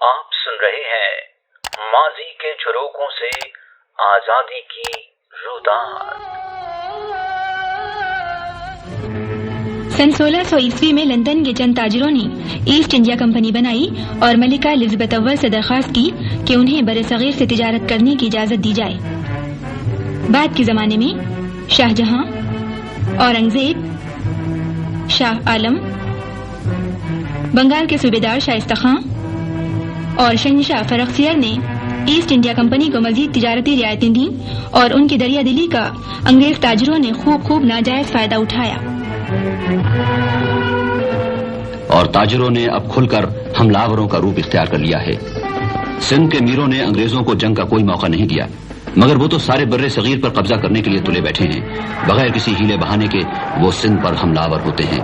آپ سن رہے ہیں ماضی کے جھروکوں سے آزادی کی روداد۔ سن 1600 عیسوی میں لندن کے چند تاجروں نے ایسٹ انڈیا کمپنی بنائی اور ملکہ الزبتھ اول سے درخواست کی کہ انہیں برصغیر سے تجارت کرنے کی اجازت دی جائے۔ بعد کے زمانے میں شاہ جہاں، اورنگزیب، شاہ عالم، بنگال کے صوبیدار شائستہ خاں اور شہنشاہ فرخزیار نے ایسٹ انڈیا کمپنی کو مزید تجارتی رعایتیں دیں اور ان کی دریا دلی کا انگریز تاجروں نے خوب ناجائز فائدہ اٹھایا۔ اور تاجروں نے اب کھل کر حملہ آوروں کا روپ اختیار کر لیا ہے۔ سندھ کے میروں نے انگریزوں کو جنگ کا کوئی موقع نہیں دیا، مگر وہ تو سارے بر صغیر پر قبضہ کرنے کے لیے تلے بیٹھے ہیں۔ بغیر کسی ہیلے بہانے کے وہ سندھ پر حملہ آور ہوتے ہیں۔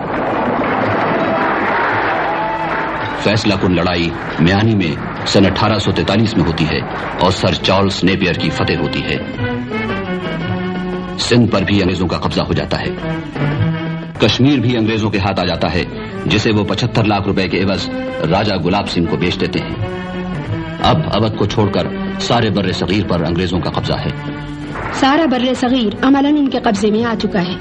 فیصلہ کن لڑائی میانی میں سن 1843 میں ہوتی ہے اور سر چارلس نیپیئر کی فتح ہوتی ہے۔ سندھ پر بھی انگریزوں کا قبضہ ہو جاتا ہے۔ کشمیر بھی انگریزوں کے ہاتھ آ جاتا ہے، جسے وہ 75 لاکھ روپے کے عوض راجہ گلاب سنگھ کو بیچ دیتے ہیں۔ اب اودھ کو چھوڑ کر سارے بر صغیر پر انگریزوں کا قبضہ ہے۔ سارا بر صغیر عملاً ان کے قبضے میں آ چکا ہے۔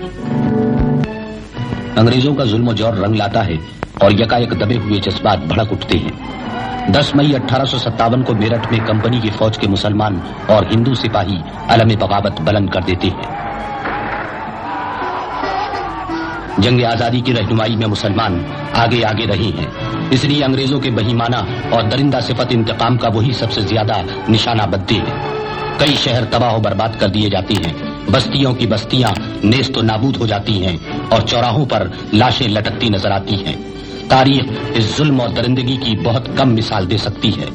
انگریزوں کا ظلم و جور رنگ لاتا ہے اور یکایک دبے ہوئے جذبات بھڑک اٹھتے ہیں۔ 10 مئی 1857 کو میرٹھ میں کمپنی کی فوج کے مسلمان اور ہندو سپاہی علم بغاوت بلند کر دیتے ہیں۔ جنگ آزادی کی رہنمائی میں مسلمان آگے رہے ہیں، اس لیے انگریزوں کے بہیمانہ اور درندہ صفت انتقام کا وہی سب سے زیادہ نشانہ بدتے ہیں۔ کئی شہر تباہ و برباد کر دیے جاتے ہیں، بستیوں کی بستیاں نیست و نابود ہو جاتی ہیں اور چوراہوں پر لاشیں لٹکتی نظر آتی ہیں۔ تاریخ اس ظلم اور درندگی کی بہت کم مثال دے سکتی ہے۔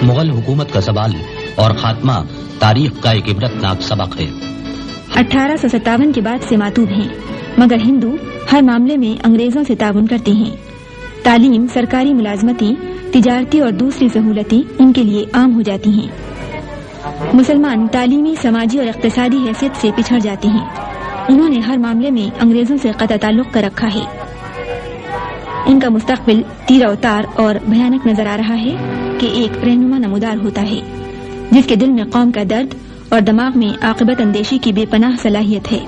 مغل حکومت کا زوال اور خاتمہ تاریخ کا ایک عبرتناک سبق ہے۔ 1857 کے بعد سے ماتوب ہیں، مگر ہندو ہر معاملے میں انگریزوں سے تعاون کرتے ہیں۔ تعلیم، سرکاری ملازمتیں، تجارتی اور دوسری سہولتیں ان کے لیے عام ہو جاتی ہیں۔ مسلمان تعلیمی، سماجی اور اقتصادی حیثیت سے پچھڑ جاتے ہیں۔ انہوں نے ہر معاملے میں انگریزوں سے قطع تعلق کر رکھا ہے۔ ان کا مستقبل تیرہ اتار اور بھیانک نظر آ رہا ہے کہ ایک رہنما نمودار ہوتا ہے جس کے دل میں قوم کا درد اور دماغ میں عاقبت اندیشی کی بے پناہ صلاحیت ہے۔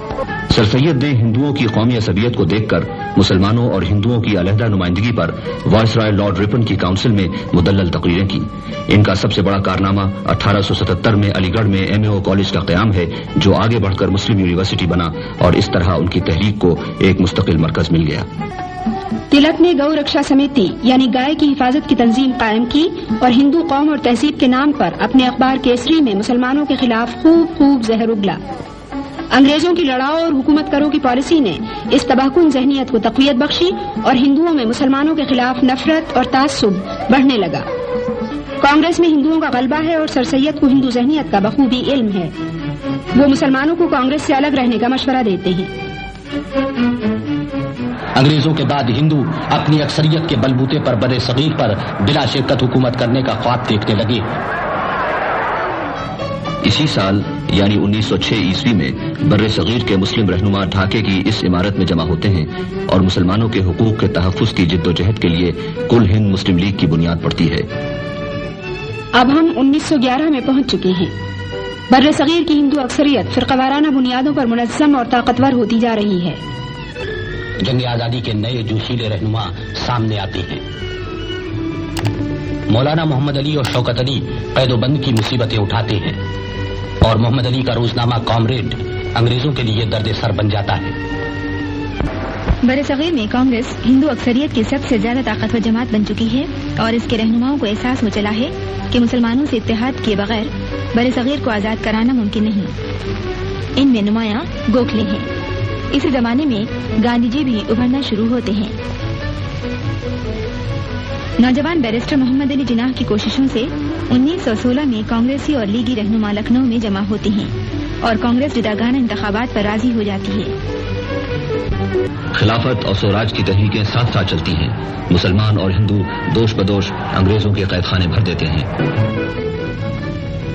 سر سید نے ہندوؤں کی قومی عصبیت کو دیکھ کر مسلمانوں اور ہندوؤں کی علیحدہ نمائندگی پر وائس رائے لارڈ رپن کی کاؤنسل میں مدلل تقریریں کی۔ ان کا سب سے بڑا کارنامہ 1877 میں علی گڑھ میں MAO کالج کا قیام ہے، جو آگے بڑھ کر مسلم یونیورسٹی بنا اور اس طرح ان کی تحریک کو ایک مستقل مرکز مل گیا۔ تلک نے گو رکشا سمیتی یعنی گائے کی حفاظت کی تنظیم قائم کی اور ہندو قوم اور تہذیب کے نام پر اپنے اخبار کیسری میں مسلمانوں کے خلاف خوب زہر اگلا۔ انگریزوں کی لڑاؤ اور حکومت کرو کی پالیسی نے اس تباہکن ذہنیت کو تقویت بخشی اور ہندوؤں میں مسلمانوں کے خلاف نفرت اور تعصب بڑھنے لگا۔ کانگریس میں ہندوؤں کا غلبہ ہے اور سر سید کو ہندو ذہنیت کا بخوبی علم ہے۔ وہ مسلمانوں کو کانگریس سے الگ رہنے کا مشورہ دیتے ہیں۔ انگریزوں کے بعد ہندو اپنی اکثریت کے بلبوتے پر بر صغیر پر بلا شرکت حکومت کرنے کا خواب دیکھنے لگے۔ اسی سال یعنی 1906 عیسوی میں بر صغیر کے مسلم رہنما ڈھاکے کی اس عمارت میں جمع ہوتے ہیں اور مسلمانوں کے حقوق کے تحفظ کی جد و جہد کے لیے کل ہند مسلم لیگ کی بنیاد پڑتی ہے۔ اب ہم 1911 میں پہنچ چکے ہیں۔ بر صغیر کی ہندو اکثریت فرقہ وارانہ بنیادوں پر منظم اور طاقتور ہوتی جا رہی ہے۔ جنگ آزادی کے نئے جوشیلے رہنما سامنے آتے ہیں۔ مولانا محمد علی اور شوکت علی قید و بند کی مصیبتیں اٹھاتے ہیں اور محمد علی کا روزنامہ کامریڈ انگریزوں کے لیے درد سر بن جاتا ہے۔ برصغیر میں کانگریس ہندو اکثریت کی سب سے زیادہ طاقتور جماعت بن چکی ہے اور اس کے رہنماؤں کو احساس ہو چلا ہے کہ مسلمانوں سے اتحاد کیے بغیر برصغیر کو آزاد کرانا ممکن نہیں۔ ان میں نمایاں گوکھلے ہیں۔ اسی زمانے میں گاندھی جی بھی ابھرنا شروع ہوتے ہیں۔ نوجوان بیرسٹر محمد علی جناح کی کوششوں سے 1916 میں کانگریسی اور لیگی رہنما لکھنؤ میں جمع ہوتے ہیں اور کانگریس جداگانہ انتخابات پر راضی ہو جاتی ہے۔ خلافت اور سوراج کی تحریکیں ساتھ ساتھ چلتی ہیں۔ مسلمان اور ہندو دوش بدوش انگریزوں کے قید خانے بھر دیتے ہیں۔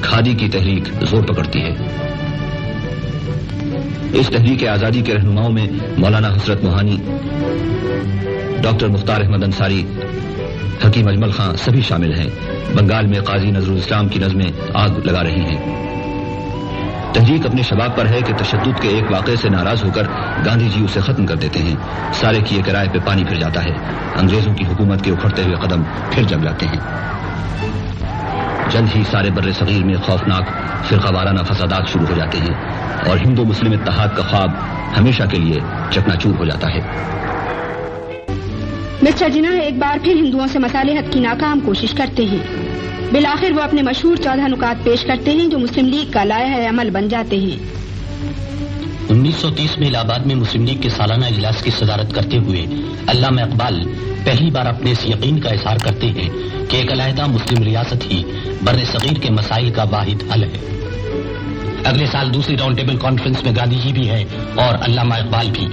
کھادی کی تحریک زور پکڑتی ہے۔ اس تحریک آزادی کے رہنماؤں میں مولانا حسرت موہانی، ڈاکٹر مختار احمد انصاری، حکیم اجمل خان سبھی شامل ہیں۔ بنگال میں قاضی نظرل اسلام کی نظمیں آگ لگا رہی ہیں۔ تحریک اپنے شباب پر ہے کہ تشدد کے ایک واقعے سے ناراض ہو کر گاندھی جی اسے ختم کر دیتے ہیں۔ سارے کیے کرائے پہ پانی پھر جاتا ہے۔ انگریزوں کی حکومت کے اکھڑتے ہوئے قدم پھر جم جاتے ہیں۔ جلد ہی سارے بر صغیر میں خوفناک فرقہ وارانہ فسادات شروع ہو جاتے ہیں اور ہندو مسلم اتحاد کا خواب ہمیشہ کے لیے چکنا چور ہو جاتا ہے۔ مسٹر جناح ایک بار پھر ہندوؤں سے مصالحت کی ناکام کوشش کرتے ہیں۔ بالآخر وہ اپنے مشہور 14 نکات پیش کرتے ہیں جو مسلم لیگ کا لائحہ عمل بن جاتے ہیں۔ 1930 میں الہ آباد میں مسلم لیگ کے سالانہ اجلاس کی صدارت کرتے ہوئے علامہ اقبال پہلی بار اپنے اس یقین کا اظہار کرتے ہیں کہ ایک علیحدہ مسلم ریاست ہی بر صغیر کے مسائل کا واحد حل ہے۔ اگلے سال دوسری راؤنڈ ٹیبل کانفرنس میں گاندھی جی بھی ہیں اور علامہ اقبال بھی۔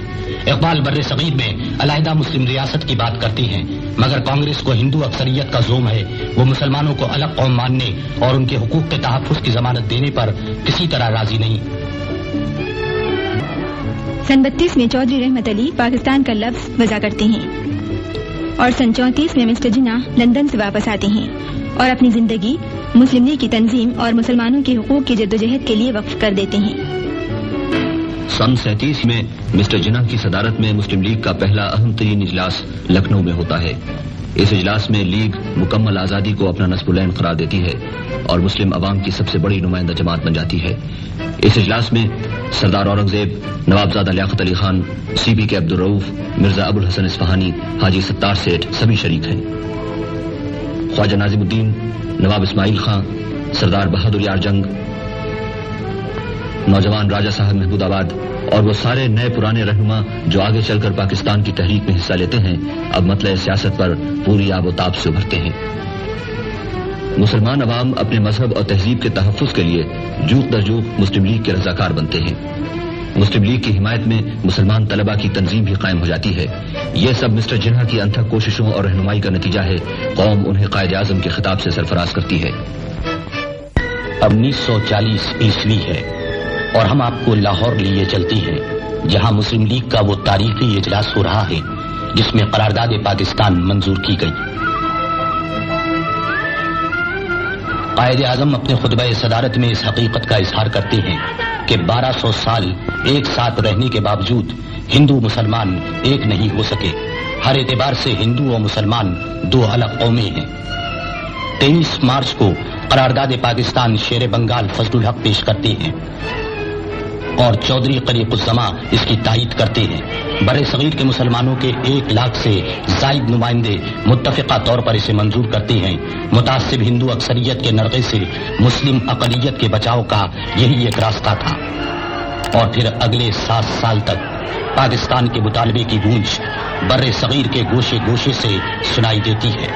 اقبال بر صغیر میں علیحدہ مسلم ریاست کی بات کرتے ہیں، مگر کانگریس کو ہندو اکثریت کا زوم ہے، وہ مسلمانوں کو الگ قوم ماننے اور ان کے حقوق کے تحفظ کی ضمانت دینے پر کسی طرح راضی نہیں۔ سن 32 میں چودھری رحمت علی پاکستان کا لفظ وضع کرتے ہیں اور سن 34 میں مسٹر جناح لندن سے واپس آتے ہیں اور اپنی زندگی مسلم لیگ کی تنظیم اور مسلمانوں کے حقوق کی جدوجہد کے لیے وقف کر دیتے ہیں۔ سن 37 میں مسٹر جناح کی صدارت میں مسلم لیگ کا پہلا اہم ترین اجلاس لکھنؤ میں ہوتا ہے۔ اس اجلاس میں لیگ مکمل آزادی کو اپنا نصب العین قرار دیتی ہے اور مسلم عوام کی سب سے بڑی نمائندہ جماعت بن جاتی ہے۔ اس اجلاس میں سردار اورنگزیب، نوابزادہ لیاقت علی خان، سی پی کے عبدالرؤف، مرزا ابو الحسن اصفہانی، حاجی ستار سیٹھ سبھی شریک ہیں۔ خواجہ ناظم الدین، نواب اسماعیل خان، سردار بہادر یار جنگ، نوجوان راجہ صاحب محمود آباد اور وہ سارے نئے پرانے رہنما جو آگے چل کر پاکستان کی تحریک میں حصہ لیتے ہیں، اب مطلع سیاست پر پوری آب و تاب سے ابھرتے ہیں۔ مسلمان عوام اپنے مذہب اور تہذیب کے تحفظ کے لیے جوق در جوق مسلم لیگ کے رضاکار بنتے ہیں۔ مسلم لیگ کی حمایت میں مسلمان طلبہ کی تنظیم بھی قائم ہو جاتی ہے۔ یہ سب مسٹر جناح کی انتھک کوششوں اور رہنمائی کا نتیجہ ہے۔ قوم انہیں قائد اعظم کے خطاب سے سرفراز کرتی ہے۔ اب 1940 عیسوی ہے اور ہم آپ کو لاہور لیے چلتی ہیں، جہاں مسلم لیگ کا وہ تاریخی اجلاس ہو رہا ہے جس میں قرارداد پاکستان منظور کی گئی۔ قائد اعظم اپنے خطبہ صدارت میں اس حقیقت کا اظہار کرتے ہیں کہ 1200 سال ایک ساتھ رہنے کے باوجود ہندو مسلمان ایک نہیں ہو سکے۔ ہر اعتبار سے ہندو اور مسلمان دو الگ قومیں ہیں۔ 23 مارچ کو قرارداد پاکستان شیر بنگال فضل الحق پیش کرتے ہیں اور چودھری قریب الزماں اس کی تائید کرتے ہیں۔ بر صغیر کے مسلمانوں کے 1 لاکھ سے زائد نمائندے متفقہ طور پر اسے منظور کرتے ہیں۔ متعصب ہندو اکثریت کے نرغے سے مسلم اقلیت کے بچاؤ کا یہی ایک راستہ تھا، اور پھر اگلے 7 سال تک پاکستان کے مطالبے کی گونج بر صغیر کے گوشے گوشے سے سنائی دیتی ہے۔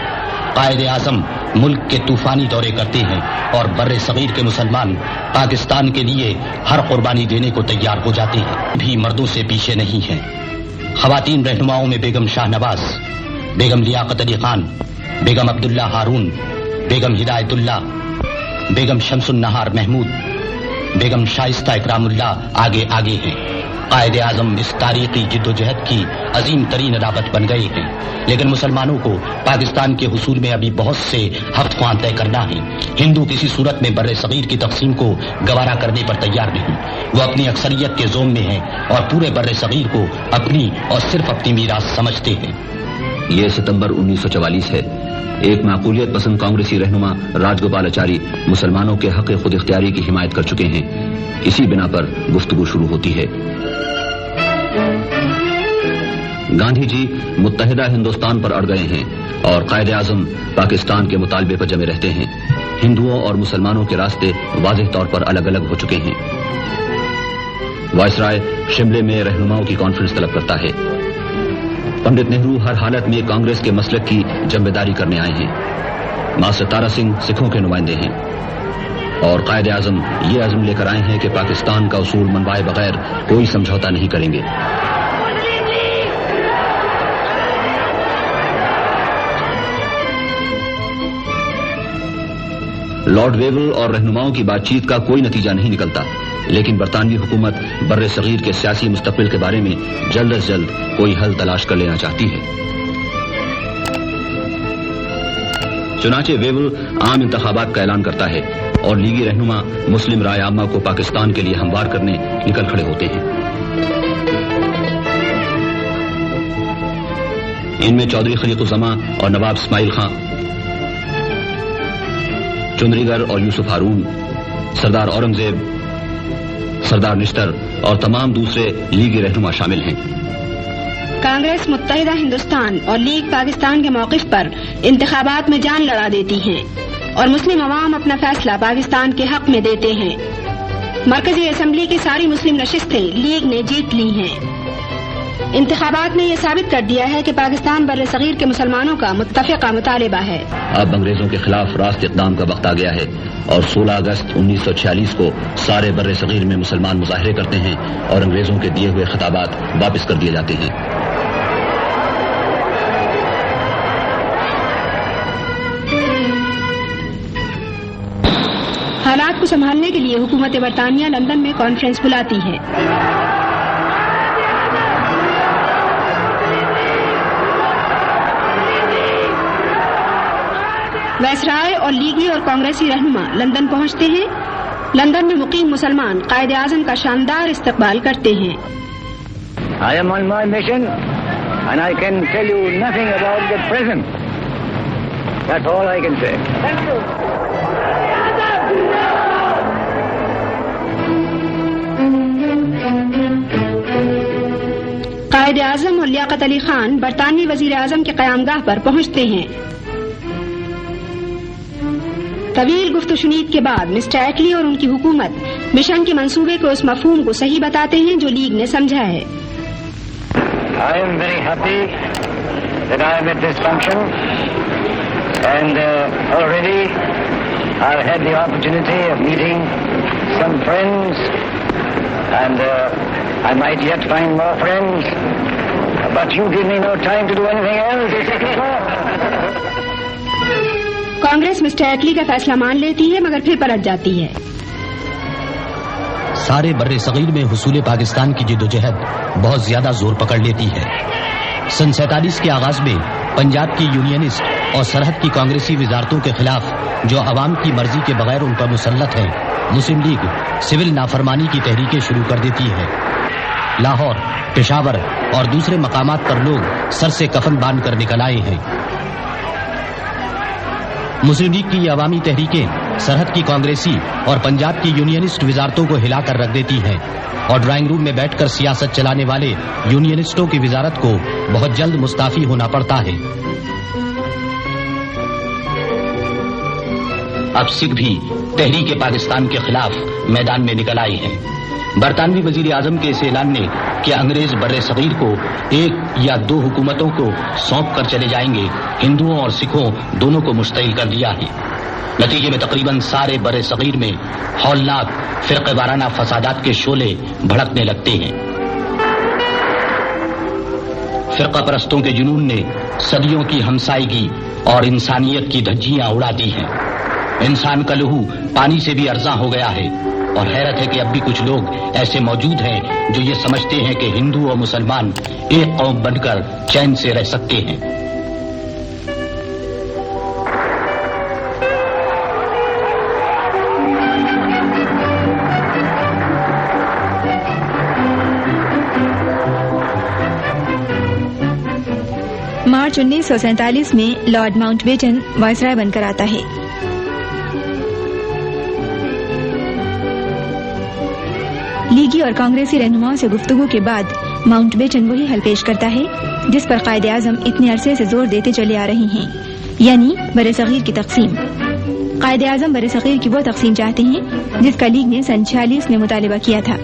قائد اعظم ملک کے طوفانی دورے کرتے ہیں اور بر صغیر کے مسلمان پاکستان کے لیے ہر قربانی دینے کو تیار ہو جاتے ہیں، بھی مردوں سے پیچھے نہیں ہیں۔ خواتین رہنماؤں میں بیگم شاہ نواز، بیگم لیاقت علی خان، بیگم عبداللہ ہارون، بیگم ہدایت اللہ، بیگم شمس النہار محمود، بیگم شائستہ اکرام اللہ آگے آگے ہیں۔ قائد اعظم اس تاریخی جد و جہد کی عظیم ترین علامت بن گئے ہیں، لیکن مسلمانوں کو پاکستان کے حصول میں ابھی بہت سے ہفت خواں طے کرنا ہے۔ ہندو کسی صورت میں بر صغیر کی تقسیم کو گوارا کرنے پر تیار نہیں۔ وہ اپنی اکثریت کے زوم میں ہیں اور پورے بر صغیر کو اپنی اور صرف اپنی میراث سمجھتے ہیں۔ یہ ستمبر 1944 ہے۔ ایک معقولیت پسند کانگریسی رہنما راج گوپال اچاری مسلمانوں کے حق خود اختیاری کی حمایت کر چکے ہیں۔ اسی بنا پر گفتگو شروع ہوتی ہے۔ گاندھی جی متحدہ ہندوستان پر اڑ گئے ہیں اور قائد اعظم پاکستان کے مطالبے پر جمے رہتے ہیں۔ ہندوؤں اور مسلمانوں کے راستے واضح طور پر الگ الگ ہو چکے ہیں۔ وائسرائے شملے میں رہنماؤں کی کانفرنس طلب کرتا ہے۔ پنڈت نہرو ہر حالت میں کانگریس کے مسلک کی جنبداری کرنے آئے ہیں۔ ماسٹر تارا سنگھ سکھوں کے نمائندے ہیں اور قائد اعظم یہ عزم لے کر آئے ہیں کہ پاکستان کا اصول منوائے بغیر کوئی سمجھوتا نہیں کریں گے۔ لارڈ ویول اور رہنماؤں کی بات چیت کا کوئی نتیجہ نہیں نکلتا، لیکن برطانوی حکومت بر صغیر کے سیاسی مستقبل کے بارے میں جلد از جلد کوئی حل تلاش کر لینا چاہتی ہے۔ چنانچہ ویول عام انتخابات کا اعلان کرتا ہے اور لیگی رہنما مسلم رائے عامہ کو پاکستان کے لیے ہموار کرنے نکل کھڑے ہوتے ہیں۔ ان میں چودھری خلیق الزماں اور نواب اسماعیل خان، چندری گر اور یوسف ہارون، سردار اورنگزیب، سردار نشتر اور تمام دوسرے لیگی رہنما شامل ہیں۔ کانگریس متحدہ ہندوستان اور لیگ پاکستان کے موقف پر انتخابات میں جان لڑا دیتی ہیں اور مسلم عوام اپنا فیصلہ پاکستان کے حق میں دیتے ہیں۔ مرکزی اسمبلی کی ساری مسلم نشستیں لیگ نے جیت لی ہیں۔ انتخابات نے یہ ثابت کر دیا ہے کہ پاکستان بر صغیر کے مسلمانوں کا متفقہ مطالبہ ہے۔ اب انگریزوں کے خلاف راست اقدام کا وقت آ گیا ہے اور 16 اگست 1946 کو سارے بر صغیر میں مسلمان مظاہرے کرتے ہیں اور انگریزوں کے دیے ہوئے خطابات واپس کر دیے جاتے ہیں۔ حالات کو سنبھالنے کے لیے حکومت برطانیہ لندن میں کانفرنس بلاتی ہے۔ وائسرائے اور لیگی اور کانگریسی رہنما لندن پہنچتے ہیں۔ لندن میں مقیم مسلمان قائد اعظم کا شاندار استقبال کرتے ہیں۔ I am on my mission and I can tell you nothing about the present. That's all I can say. Thank you. Quaid Azam اور لیاقت علی خان برطانوی وزیر اعظم کے قیامگاہ پر پہنچتے ہیں۔ طویل گفت و شنید کے بعد مسٹر ایٹلی اور ان کی حکومت مشن کے منصوبے کو اس مفہوم کو صحیح بتاتے ہیں جو لیگ نے سمجھا ہے۔ I am very happy that I am at this function and already I've had the opportunity of meeting some friends and I might yet find more friends, but you give me no time to do anything else. Congress mister Attlee کا فیصلہ مان لیتی ہے مگر پھر پلٹ جاتی ہے۔ سارے بر صغیر میں حصول پاکستان کی جدوجہد بہت زیادہ زور پکڑ لیتی ہے۔ سن 47 کے آغاز میں پنجاب کی یونینسٹ اور سرحد کی کانگریسی وزارتوں کے خلاف جو عوام کی مرضی کے بغیر ان پر مسلط ہیں، مسلم لیگ سول نافرمانی کی تحریکیں شروع کر دیتی ہے۔ لاہور، پشاور اور دوسرے مقامات پر لوگ سر سے کفن باندھ کر نکل آئے ہیں۔ مسلم لیگ کی یہ عوامی تحریکیں سرحد کی کانگریسی اور پنجاب کی یونینسٹ وزارتوں کو ہلا کر رکھ دیتی ہیں اور ڈرائنگ روم میں بیٹھ کر سیاست چلانے والے یونینسٹوں کی وزارت کو بہت جلد مستعفی ہونا پڑتا ہے۔ اب سکھ بھی تحریک پاکستان کے خلاف میدان میں نکل آئے ہیں۔ برطانوی وزیر اعظم کے اس اعلان نے کہ انگریز بر صغیر کو ایک یا دو حکومتوں کو سونپ کر چلے جائیں گے، ہندوؤں اور سکھوں دونوں کو مشتعل کر دیا ہے۔ نتیجے میں تقریباً سارے بر صغیر میں ہولناک فرقہ وارانہ فسادات کے شعلے بھڑکنے لگتے ہیں۔ فرقہ پرستوں کے جنون نے صدیوں کی ہمسائیگی اور انسانیت کی دھجیاں اڑا دی ہیں۔ انسان کا لہو پانی سے بھی ارزاں ہو گیا ہے اور حیرت ہے کہ اب بھی کچھ لوگ ایسے موجود ہیں جو یہ سمجھتے ہیں کہ ہندو اور مسلمان ایک قوم بن کر چین سے رہ سکتے ہیں۔ مارچ 1947 میں لارڈ ماؤنٹ بیٹن وائسرائے بن کر آتا ہے۔ لیگی اور کانگریسی رہنماؤں سے گفتگو کے بعد ماؤنٹ بیٹن وہی حل پیش کرتا ہے جس پر قائد اعظم اتنے عرصے سے زور دیتے چلے آ رہے ہیں، یعنی بر صغیر کی تقسیم۔ قائد اعظم بر صغیر کی وہ تقسیم چاہتے ہیں جس کا لیگ نے سن 46 میں مطالبہ کیا تھا،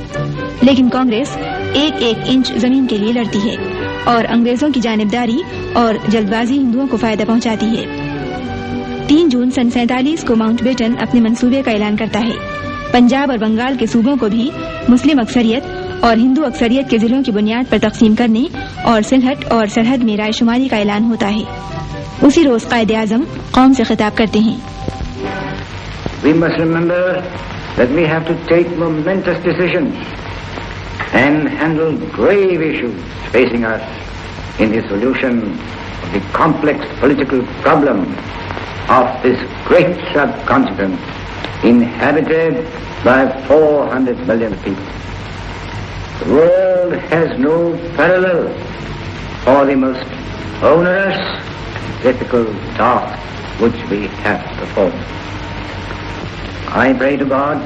لیکن کانگریس ایک ایک انچ زمین کے لیے لڑتی ہے اور انگریزوں کی جانبداری اور جلد بازی ہندوؤں کو فائدہ پہنچاتی ہے۔ 3 جون سن 47 کو ماؤنٹ بیٹن اپنے منصوبے کا اعلان کرتا ہے۔ پنجاب اور بنگال کے صوبوں کو بھی مسلم اکثریت اور ہندو اکثریت کے ضلعوں کی بنیاد پر تقسیم کرنے اور سلہٹ اور سرحد میں رائے شماری کا اعلان ہوتا ہے۔ اسی روز قائد اعظم قوم سے خطاب کرتے ہیں۔ We must remember that we have to take momentous decisions and handle grave issues facing us in the solution of the complex political problem of this great subcontinent inhabited by 400 million people. The world has no parallel for the most onerous, difficult task which we have performed. I pray to God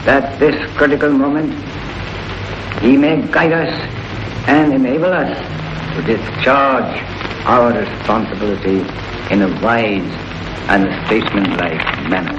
that this critical moment He may guide us and enable us to discharge our responsibility in a wise and statesmanlike manner.